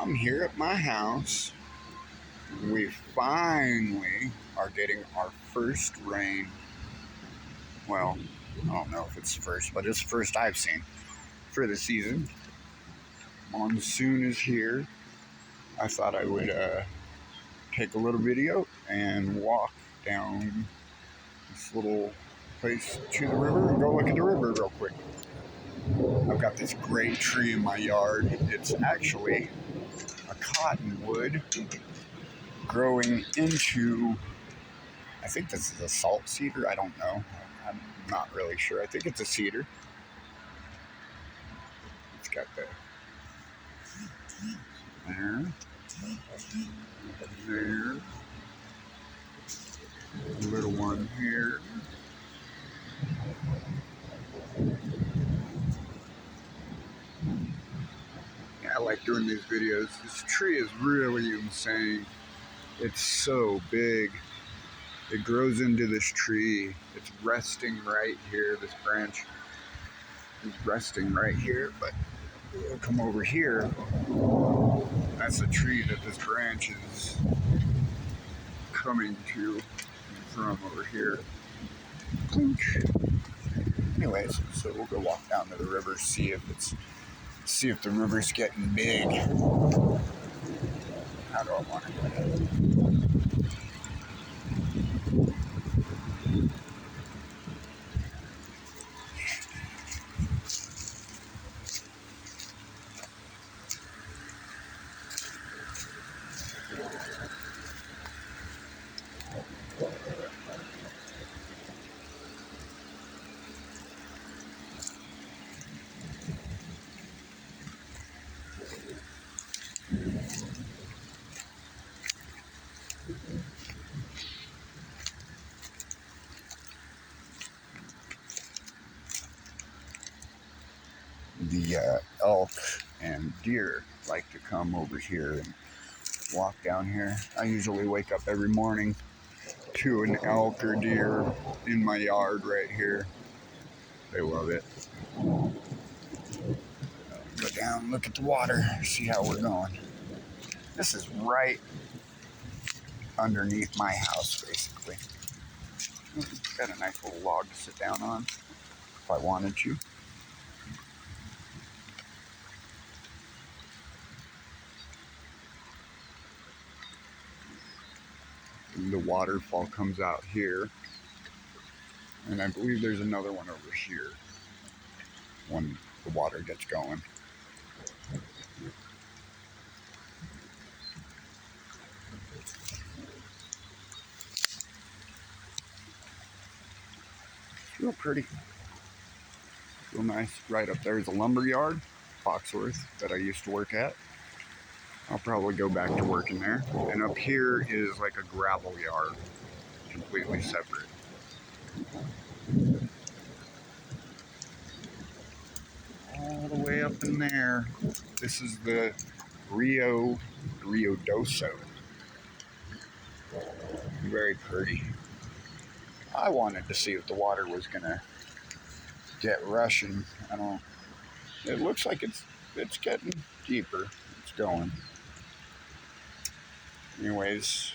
I'm here at my house. We finally are getting our first rain. Well, I don't know if it's first, but it's the first I've seen for the season. Monsoon is here. I thought I would take a little video and walk down this little place to the river and go look at the river real quick. I've got this great tree in my yard. It's actually a cottonwood growing into, I think this is a salt cedar. I don't know. I'm not really sure. I think it's a cedar. It's got the there, there, a little one here. Yeah, I like doing these videos. This tree is really insane. It's so big. It grows into this tree. It's resting right here. This branch is resting right here, but we'll come over here. That's the tree that this branch is coming to from over here. Clink. Anyways, so we'll go walk down to the river, see if the river's getting big. How do I want to do that? The elk and deer like to come over here and walk down here. I usually wake up every morning to an elk or deer in my yard right here. They love it. Go down, look at the water, see how we're going. This is right underneath my house, basically. Got a nice little log to sit down on if I wanted to. The waterfall comes out here, and I believe there's another one over here when the water gets going. It's real pretty, real nice. Right up there is a lumber yard, Foxworth, that I used to work at. I'll probably go back to working there. And up here is like a gravel yard, completely separate. All the way up in there, this is the Ruidoso. Very pretty. I wanted to see if the water was gonna get rushing. It looks like it's getting deeper. It's going. Anyways,